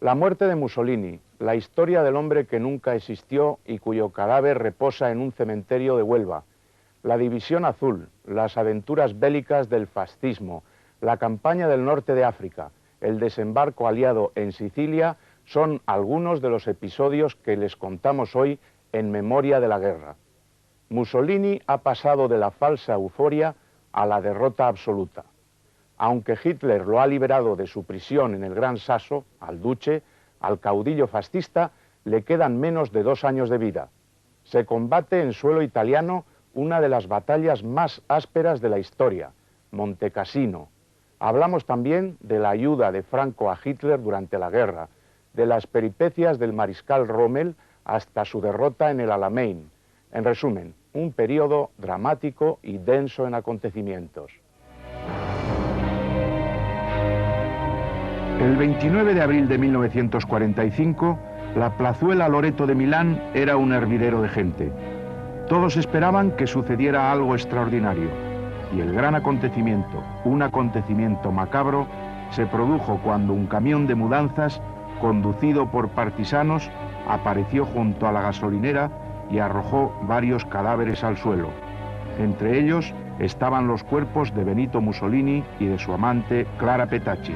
La muerte de Mussolini, la historia del hombre que nunca existió y cuyo cadáver reposa en un cementerio de Huelva, la División Azul, las aventuras bélicas del fascismo, la campaña del norte de África, el desembarco aliado en Sicilia, son algunos de los episodios que les contamos hoy en memoria de la guerra. Mussolini ha pasado de la falsa euforia a la derrota absoluta. Aunque Hitler lo ha liberado de su prisión en el Gran Sasso, al Duce, al caudillo fascista le quedan menos de 2 años de vida. Se combate en suelo italiano una de las batallas más ásperas de la historia, Monte Cassino. Hablamos también de la ayuda de Franco a Hitler durante la guerra, de las peripecias del mariscal Rommel hasta su derrota en el Alamein. En resumen, un periodo dramático y denso en acontecimientos. El 29 de abril de 1945, la plazuela Loreto de Milán era un hervidero de gente. Todos esperaban que sucediera algo extraordinario. Y el gran acontecimiento, un acontecimiento macabro, se produjo cuando un camión de mudanzas, conducido por partisanos, apareció junto a la gasolinera y arrojó varios cadáveres al suelo. Entre ellos estaban los cuerpos de Benito Mussolini y de su amante Clara Petacci.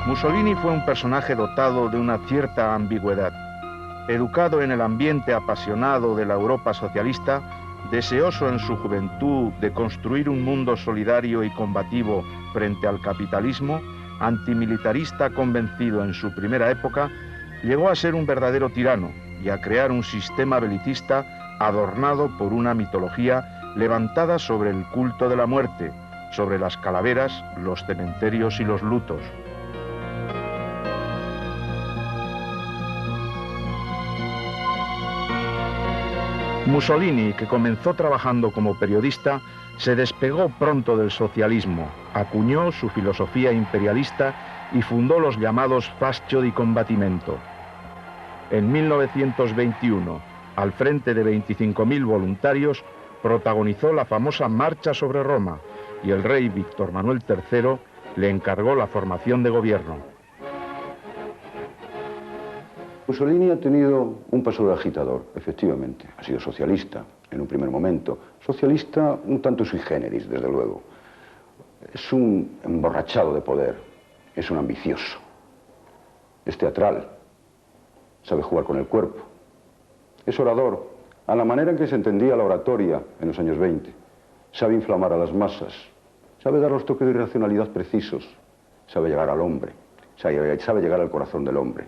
Mussolini fue un personaje dotado de una cierta ambigüedad. Educado en el ambiente apasionado de la Europa socialista, deseoso en su juventud de construir un mundo solidario y combativo frente al capitalismo, antimilitarista convencido en su primera época, llegó a ser un verdadero tirano y a crear un sistema belicista adornado por una mitología levantada sobre el culto de la muerte, sobre las calaveras, los cementerios y los lutos. Mussolini, que comenzó trabajando como periodista, se despegó pronto del socialismo, acuñó su filosofía imperialista y fundó los llamados Fascio di Combattimento. En 1921, al frente de 25.000 voluntarios, protagonizó la famosa Marcha sobre Roma y el rey Víctor Manuel III le encargó la formación de gobierno. Mussolini ha tenido un paso de agitador, efectivamente. Ha sido socialista en un primer momento. Socialista un tanto sui generis, desde luego. Es un emborrachado de poder. Es un ambicioso. Es teatral. Sabe jugar con el cuerpo. Es orador, a la manera en que se entendía la oratoria en los años 20. Sabe inflamar a las masas. Sabe dar los toques de irracionalidad precisos. Sabe llegar al hombre. Sabe llegar al corazón del hombre.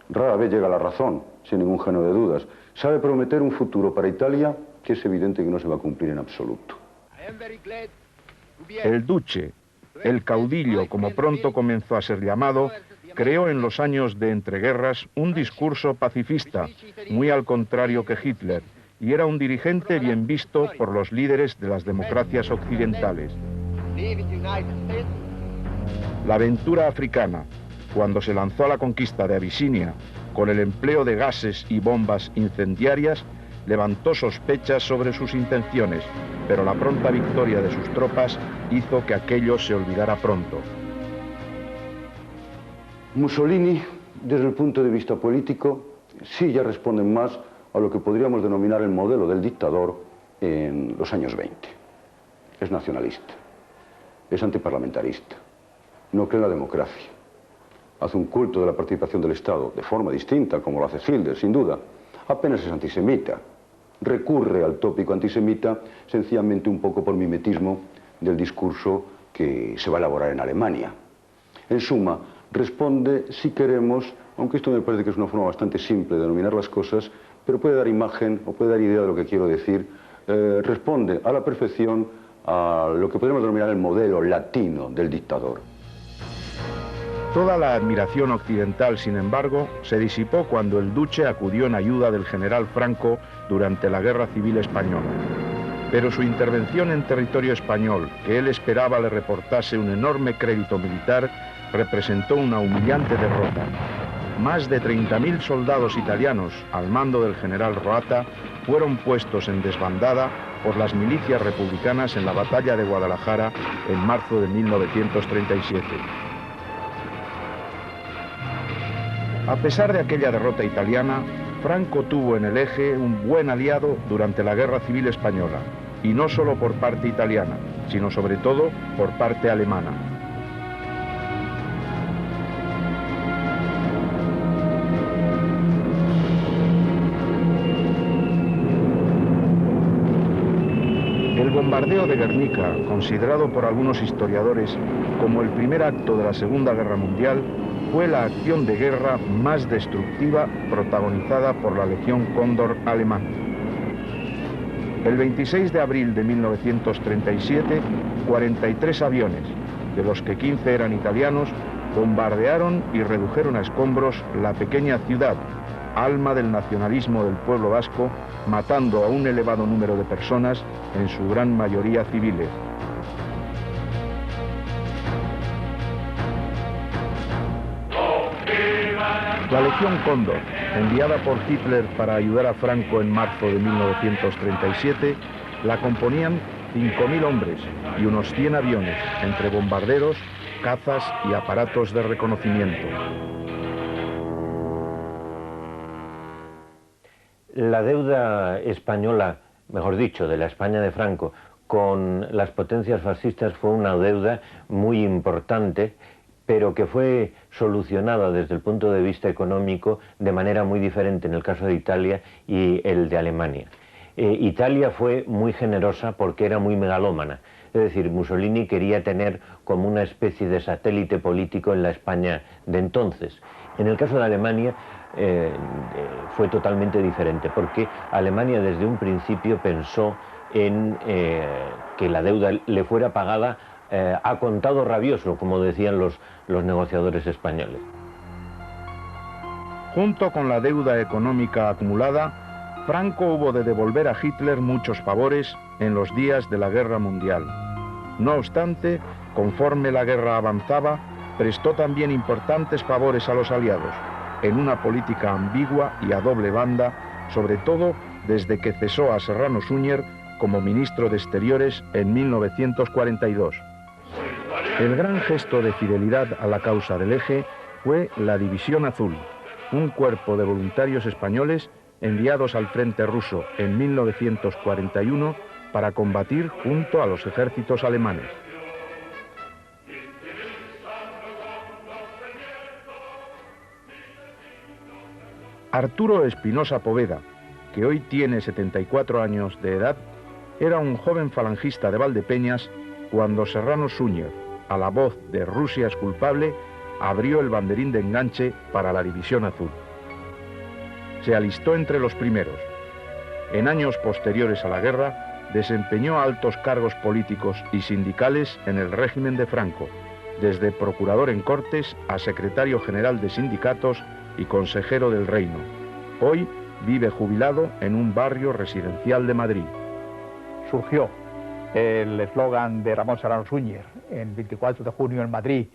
Rara vez llega a la razón, sin ningún género de dudas. Sabe prometer un futuro para Italia que es evidente que no se va a cumplir en absoluto. El Duce, el caudillo, como pronto comenzó a ser llamado, creó en los años de entreguerras un discurso pacifista, muy al contrario que Hitler, y era un dirigente bien visto por los líderes de las democracias occidentales. La aventura africana, cuando se lanzó a la conquista de Abisinia con el empleo de gases y bombas incendiarias, levantó sospechas sobre sus intenciones, pero la pronta victoria de sus tropas hizo que aquello se olvidara pronto. Mussolini, desde el punto de vista político, sí ya responde más a lo que podríamos denominar el modelo del dictador en los años 20. Es nacionalista, es antiparlamentarista, no cree en la democracia. Hace un culto de la participación del Estado de forma distinta, como lo hace Hitler, sin duda. Apenas es antisemita. Recurre al tópico antisemita sencillamente un poco por mimetismo del discurso que se va a elaborar en Alemania. En suma, responde, si queremos, aunque esto me parece que es una forma bastante simple de denominar las cosas, pero puede dar imagen o puede dar idea de lo que quiero decir, responde a la perfección a lo que podemos denominar el modelo latino del dictador. Toda la admiración occidental, sin embargo, se disipó cuando el Duce acudió en ayuda del general Franco durante la Guerra Civil Española. Pero su intervención en territorio español, que él esperaba le reportase un enorme crédito militar, representó una humillante derrota. Más de 30.000 soldados italianos, al mando del general Roata, fueron puestos en desbandada por las milicias republicanas en la batalla de Guadalajara en marzo de 1937. A pesar de aquella derrota italiana, Franco tuvo en el Eje un buen aliado durante la Guerra Civil Española, y no solo por parte italiana, sino sobre todo por parte alemana. El bombardeo de Guernica, considerado por algunos historiadores como el primer acto de la Segunda Guerra Mundial, fue la acción de guerra más destructiva protagonizada por la Legión Cóndor alemana. El 26 de abril de 1937, 43 aviones, de los que 15 eran italianos, bombardearon y redujeron a escombros la pequeña ciudad, alma del nacionalismo del pueblo vasco, matando a un elevado número de personas, en su gran mayoría civiles. La Legión Cóndor, enviada por Hitler para ayudar a Franco en marzo de 1937, la componían 5.000 hombres y unos 100 aviones, entre bombarderos, cazas y aparatos de reconocimiento. La deuda española, mejor dicho, de la España de Franco, con las potencias fascistas fue una deuda muy importante, pero que fue solucionada desde el punto de vista económico de manera muy diferente en el caso de Italia y el de Alemania. Italia fue muy generosa porque era muy megalómana, es decir, Mussolini quería tener como una especie de satélite político en la España de entonces. En el caso de Alemania fue totalmente diferente, porque Alemania desde un principio pensó en que la deuda le fuera pagada a contado rabioso, como decían los negociadores españoles. Junto con la deuda económica acumulada, Franco hubo de devolver a Hitler muchos favores en los días de la Guerra Mundial. No obstante, conforme la guerra avanzaba, prestó también importantes favores a los aliados, en una política ambigua y a doble banda, sobre todo desde que cesó a Serrano Suñer como ministro de Exteriores en 1942. El gran gesto de fidelidad a la causa del Eje fue la División Azul, un cuerpo de voluntarios españoles enviados al frente ruso en 1941 para combatir junto a los ejércitos alemanes. Arturo Espinosa Poveda, que hoy tiene 74 años de edad, era un joven falangista de Valdepeñas cuando Serrano Suñer, a la voz de Rusia es culpable, abrió el banderín de enganche para la División Azul. Se alistó entre los primeros. En años posteriores a la guerra, desempeñó altos cargos políticos y sindicales en el régimen de Franco, desde procurador en Cortes a secretario general de sindicatos y consejero del Reino. Hoy vive jubilado en un barrio residencial de Madrid. Surgió el eslogan de Ramón Serrano Suñer en 24 de junio en Madrid,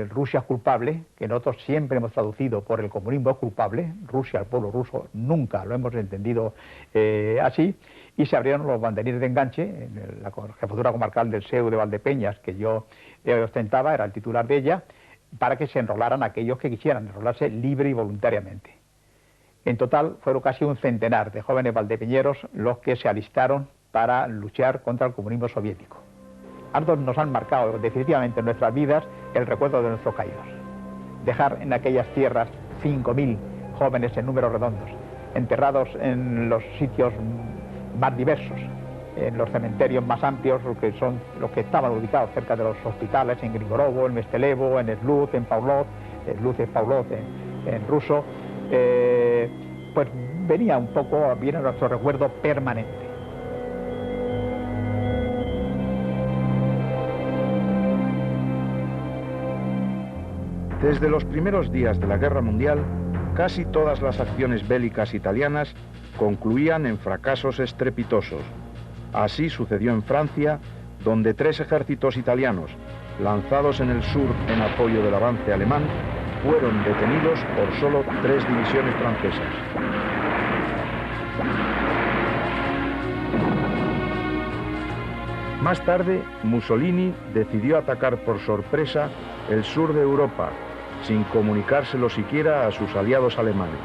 Rusia es culpable, que nosotros siempre hemos traducido por el comunismo es culpable, Rusia, el pueblo ruso, nunca lo hemos entendido así, y se abrieron los banderines de enganche en la jefatura comarcal del SEU de Valdepeñas, que yo ostentaba, era el titular de ella, para que se enrolaran aquellos que quisieran enrolarse libre y voluntariamente. En total fueron casi un centenar de jóvenes valdepeñeros los que se alistaron para luchar contra el comunismo soviético. Ambos nos han marcado definitivamente en nuestras vidas el recuerdo de nuestros caídos. Dejar en aquellas tierras 5.000 jóvenes en números redondos, enterrados en los sitios más diversos, en los cementerios más amplios, que son los que estaban ubicados cerca de los hospitales, en Grigorovo, en Mestelevo, en Sluz, en Pavlov, Sluz es Pavlov en ruso, pues viene a nuestro recuerdo permanente. Desde los primeros días de la Guerra Mundial, casi todas las acciones bélicas italianas concluían en fracasos estrepitosos. Así sucedió en Francia, donde 3 ejércitos italianos, lanzados en el sur en apoyo del avance alemán, fueron detenidos por solo 3 divisiones francesas. Más tarde, Mussolini decidió atacar por sorpresa el sur de Europa, sin comunicárselo siquiera a sus aliados alemanes.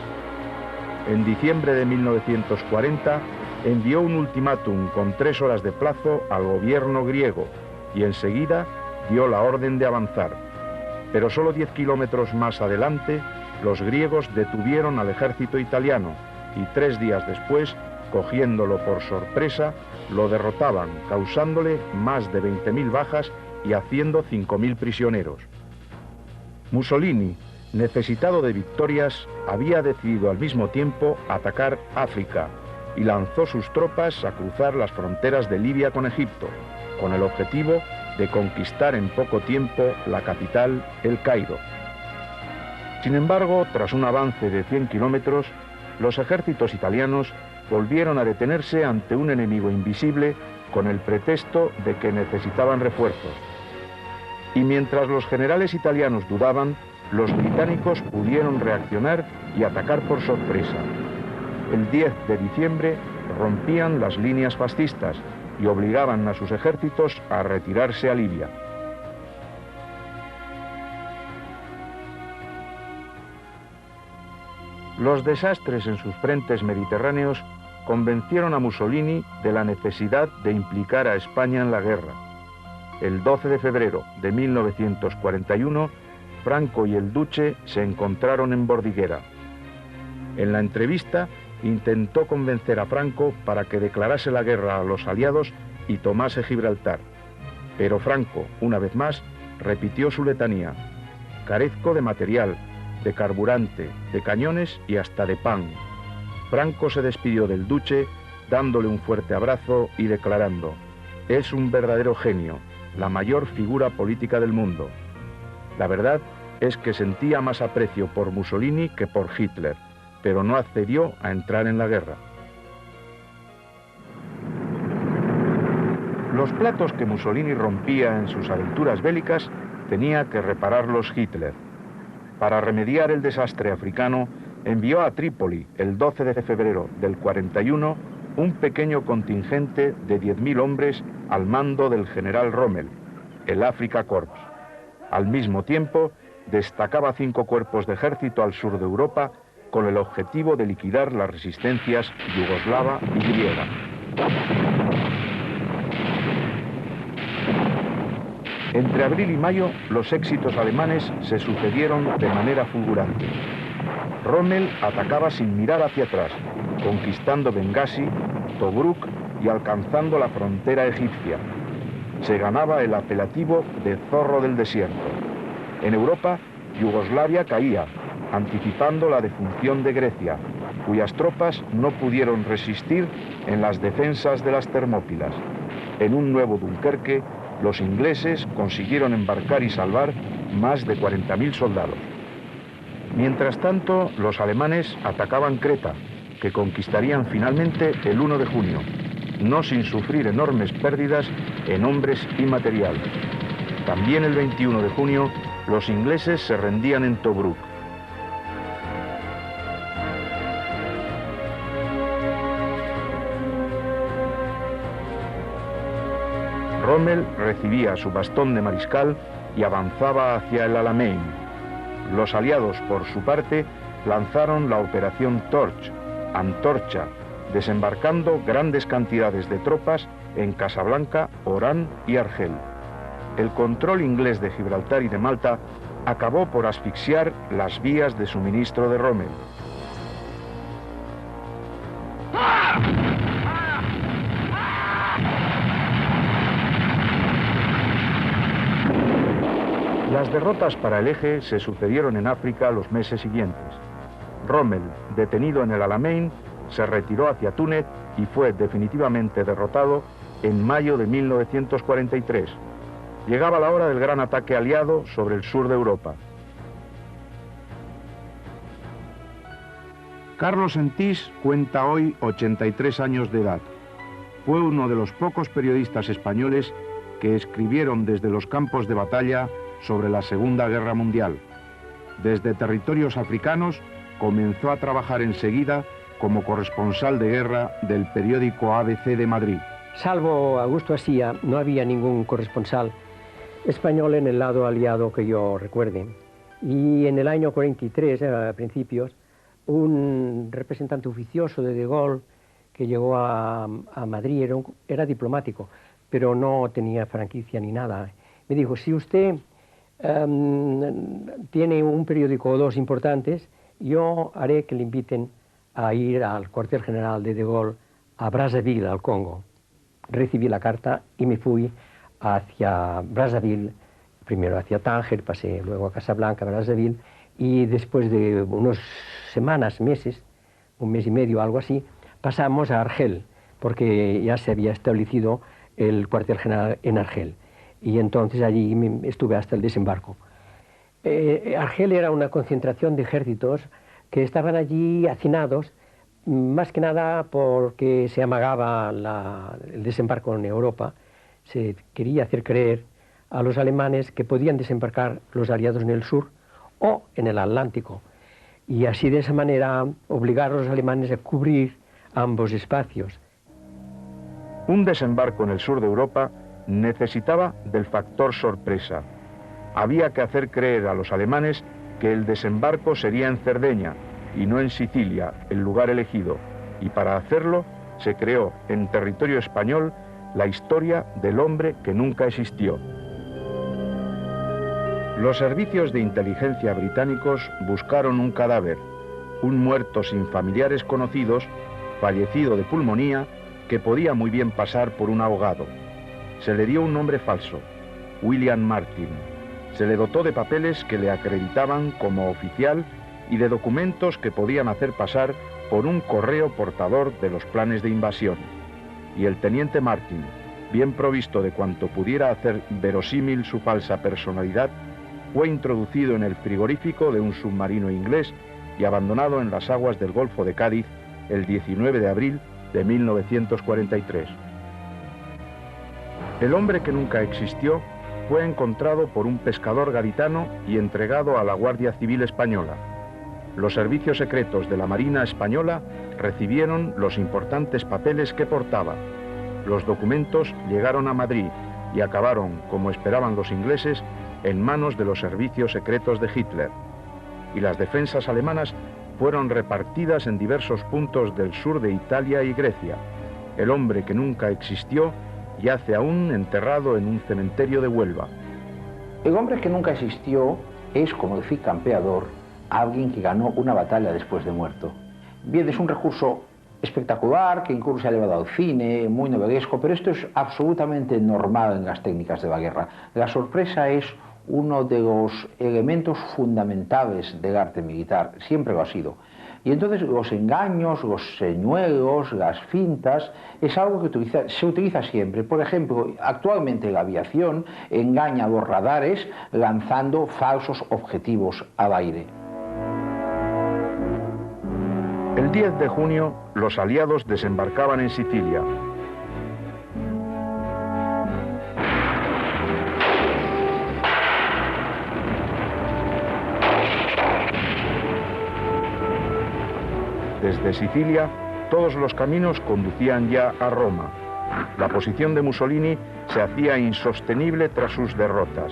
En diciembre de 1940, envió un ultimátum con 3 horas de plazo al gobierno griego y enseguida dio la orden de avanzar. Pero solo 10 kilómetros más adelante, los griegos detuvieron al ejército italiano y 3 días después, cogiéndolo por sorpresa, lo derrotaban, causándole más de 20.000 bajas y haciendo 5.000 prisioneros. Mussolini, necesitado de victorias, había decidido al mismo tiempo atacar África y lanzó sus tropas a cruzar las fronteras de Libia con Egipto, con el objetivo de conquistar en poco tiempo la capital, El Cairo. Sin embargo, tras un avance de 100 kilómetros, los ejércitos italianos volvieron a detenerse ante un enemigo invisible con el pretexto de que necesitaban refuerzos. Y mientras los generales italianos dudaban, los británicos pudieron reaccionar y atacar por sorpresa. El 10 de diciembre rompían las líneas fascistas y obligaban a sus ejércitos a retirarse a Libia. Los desastres en sus frentes mediterráneos convencieron a Mussolini de la necesidad de implicar a España en la guerra. El 12 de febrero de 1941, Franco y el Duce se encontraron en Bordighera. En la entrevista, intentó convencer a Franco para que declarase la guerra a los aliados y tomase Gibraltar. Pero Franco, una vez más, repitió su letanía: carezco de material, de carburante, de cañones y hasta de pan. Franco se despidió del Duce, dándole un fuerte abrazo y declarando: es un verdadero genio, la mayor figura política del mundo. La verdad es que sentía más aprecio por Mussolini que por Hitler, pero no accedió a entrar en la guerra. Los platos que Mussolini rompía en sus aventuras bélicas tenía que repararlos Hitler. Para remediar el desastre africano, envió a Trípoli el 12 de febrero del 41 un pequeño contingente de 10.000 hombres al mando del general Rommel, el Afrika Korps. Al mismo tiempo, destacaba 5 cuerpos de ejército al sur de Europa con el objetivo de liquidar las resistencias yugoslava y griega. Entre abril y mayo, los éxitos alemanes se sucedieron de manera fulgurante. Rommel atacaba sin mirar hacia atrás, conquistando Bengasi, Tobruk y alcanzando la frontera egipcia. Se ganaba el apelativo de zorro del desierto. En Europa, Yugoslavia caía, anticipando la defunción de Grecia, cuyas tropas no pudieron resistir en las defensas de las Termópilas. En un nuevo Dunkerque, los ingleses consiguieron embarcar y salvar más de 40.000 soldados. Mientras tanto, los alemanes atacaban Creta, que conquistarían finalmente el 1 de junio, no sin sufrir enormes pérdidas en hombres y material. También el 21 de junio, los ingleses se rendían en Tobruk. Rommel recibía su bastón de mariscal y avanzaba hacia el Alamein. Los aliados, por su parte, lanzaron la operación Torch, Antorcha, desembarcando grandes cantidades de tropas en Casablanca, Orán y Argel. El control inglés de Gibraltar y de Malta acabó por asfixiar las vías de suministro de Rommel. Las derrotas para el eje se sucedieron en África los meses siguientes. Rommel, detenido en el Alamein, se retiró hacia Túnez y fue definitivamente derrotado en mayo de 1943. Llegaba la hora del gran ataque aliado sobre el sur de Europa. Carlos Sentís cuenta hoy 83 años de edad. Fue uno de los pocos periodistas españoles que escribieron desde los campos de batalla sobre la Segunda Guerra Mundial. Desde territorios africanos comenzó a trabajar enseguida como corresponsal de guerra del periódico ABC de Madrid. Salvo Augusto Asía, no había ningún corresponsal español en el lado aliado que yo recuerde. Y en el año 43, a principios, un representante oficioso de Gaulle que llegó a Madrid, era diplomático, pero no tenía franquicia ni nada. Me dijo, si usted tiene un periódico o dos importantes, yo haré que le inviten a ir al cuartel general de Gaulle a Brazzaville, al Congo. Recibí la carta y me fui hacia Brazzaville, primero hacia Tánger, pasé luego a Casablanca, Brazzaville, y después de unas semanas, meses, un mes y medio, algo así, pasamos a Argel, porque ya se había establecido el cuartel general en Argel. Y entonces allí estuve hasta el desembarco. Argel era una concentración de ejércitos que estaban allí hacinados, más que nada porque se amagaba el desembarco en Europa. Se quería hacer creer a los alemanes que podían desembarcar los aliados en el sur o en el Atlántico. Y así, de esa manera, obligar a los alemanes a cubrir ambos espacios. Un desembarco en el sur de Europa necesitaba del factor sorpresa. Había que hacer creer a los alemanes que el desembarco sería en Cerdeña y no en Sicilia, el lugar elegido, y para hacerlo se creó en territorio español la historia del hombre que nunca existió. Los servicios de inteligencia británicos buscaron un cadáver, un muerto sin familiares conocidos, fallecido de pulmonía, que podía muy bien pasar por un ahogado. Se le dio un nombre falso, William Martin. Se le dotó de papeles que le acreditaban como oficial y de documentos que podían hacer pasar por un correo portador de los planes de invasión. Y el teniente Martin, bien provisto de cuanto pudiera hacer verosímil su falsa personalidad, fue introducido en el frigorífico de un submarino inglés y abandonado en las aguas del Golfo de Cádiz el 19 de abril de 1943. El hombre que nunca existió fue encontrado por un pescador gaditano y entregado a la Guardia Civil Española. Los servicios secretos de la Marina Española recibieron los importantes papeles que portaba. Los documentos llegaron a Madrid y acabaron, como esperaban los ingleses, en manos de los servicios secretos de Hitler. Y las defensas alemanas fueron repartidas en diversos puntos del sur de Italia y Grecia. El hombre que nunca existió yace aún enterrado en un cementerio de Huelva. El hombre que nunca existió es, como decía Campeador, alguien que ganó una batalla después de muerto. Bien, es un recurso espectacular, que incluso se ha llevado al cine, muy novelesco, pero esto es absolutamente normal en las técnicas de la guerra. La sorpresa es uno de los elementos fundamentales del arte militar, siempre lo ha sido. Y entonces los engaños, los señuelos, las fintas, es algo que se utiliza siempre. Por ejemplo, actualmente la aviación engaña a los radares lanzando falsos objetivos al aire. El 10 de junio, los aliados desembarcaban en Sicilia. Desde Sicilia, todos los caminos conducían ya a Roma. La posición de Mussolini se hacía insostenible tras sus derrotas.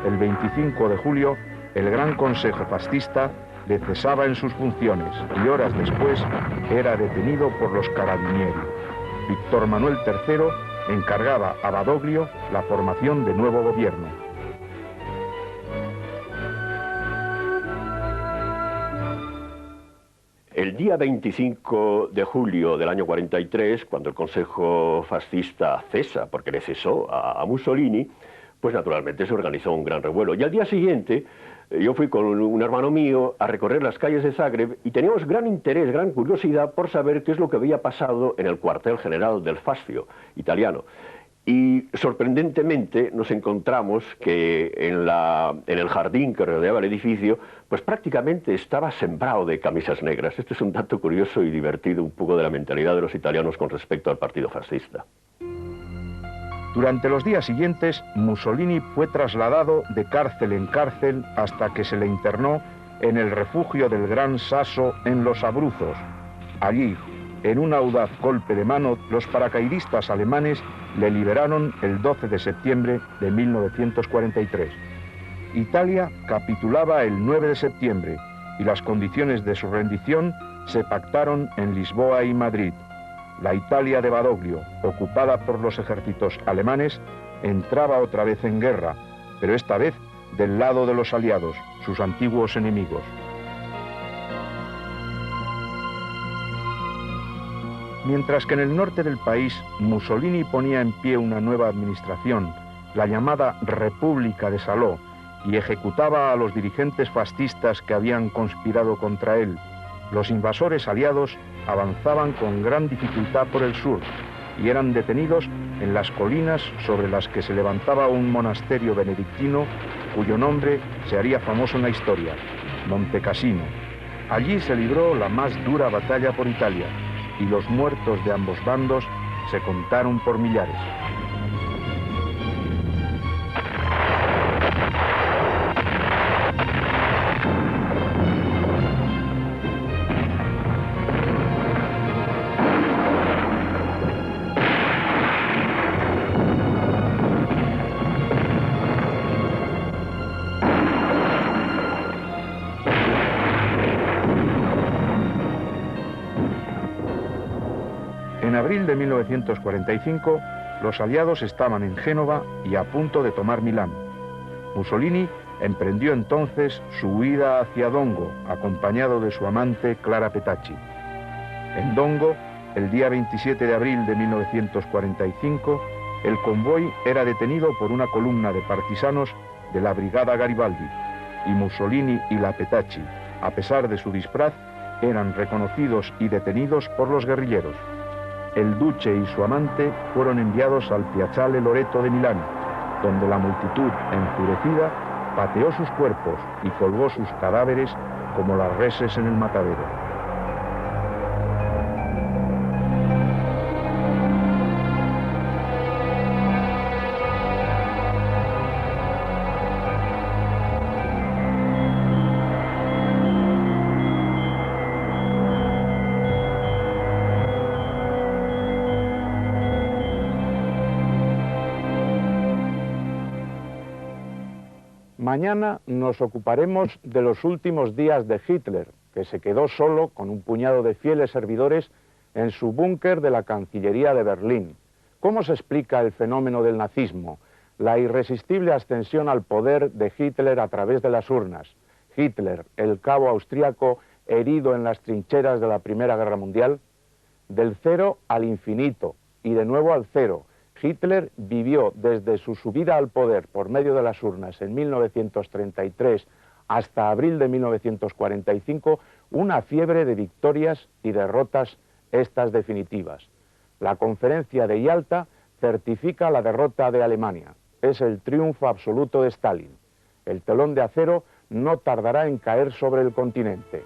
El 25 de julio, el Gran Consejo Fascista le cesaba en sus funciones y horas después era detenido por los Carabinieri. Víctor Manuel III encargaba a Badoglio la formación de nuevo gobierno. El día 25 de julio del año 43, cuando el Consejo Fascista cesa, porque le cesó a Mussolini, pues naturalmente se organizó un gran revuelo. Y al día siguiente, yo fui con un hermano mío a recorrer las calles de Zagreb y teníamos gran interés, gran curiosidad por saber qué es lo que había pasado en el cuartel general del Fascio italiano. Y sorprendentemente nos encontramos que en el jardín que rodeaba el edificio, pues prácticamente estaba sembrado de camisas negras. Este es un dato curioso y divertido un poco de la mentalidad de los italianos con respecto al partido fascista. Durante los días siguientes, Mussolini fue trasladado de cárcel en cárcel hasta que se le internó en el refugio del Gran Sasso en Los Abruzos. Allí, en un audaz golpe de mano, los paracaidistas alemanes le liberaron el 12 de septiembre de 1943. Italia capitulaba el 9 de septiembre y las condiciones de su rendición se pactaron en Lisboa y Madrid. La Italia de Badoglio, ocupada por los ejércitos alemanes, entraba otra vez en guerra, pero esta vez del lado de los aliados, sus antiguos enemigos. Mientras que en el norte del país Mussolini ponía en pie una nueva administración, la llamada República de Salò, y ejecutaba a los dirigentes fascistas que habían conspirado contra él, los invasores aliados avanzaban con gran dificultad por el sur y eran detenidos en las colinas sobre las que se levantaba un monasterio benedictino cuyo nombre se haría famoso en la historia, Monte Cassino. Allí se libró la más dura batalla por Italia y los muertos de ambos bandos se contaron por millares. En abril de 1945, los aliados estaban en Génova y a punto de tomar Milán. Mussolini emprendió entonces su huida hacia Dongo, acompañado de su amante Clara Petacci. En Dongo, el día 27 de abril de 1945, el convoy era detenido por una columna de partisanos de la Brigada Garibaldi, y Mussolini y la Petacci, a pesar de su disfraz, eran reconocidos y detenidos por los guerrilleros. El duce y su amante fueron enviados al Piazzale Loreto de Milán, donde la multitud, enfurecida, pateó sus cuerpos y colgó sus cadáveres como las reses en el matadero. Mañana nos ocuparemos de los últimos días de Hitler, que se quedó solo con un puñado de fieles servidores en su búnker de la Cancillería de Berlín. ¿Cómo se explica el fenómeno del nazismo? La irresistible ascensión al poder de Hitler a través de las urnas. Hitler, el cabo austríaco herido en las trincheras de la Primera Guerra Mundial. Del cero al infinito y de nuevo al cero. Hitler vivió desde su subida al poder por medio de las urnas en 1933 hasta abril de 1945 una fiebre de victorias y derrotas, estas definitivas. La conferencia de Yalta certifica la derrota de Alemania. Es el triunfo absoluto de Stalin. El telón de acero no tardará en caer sobre el continente.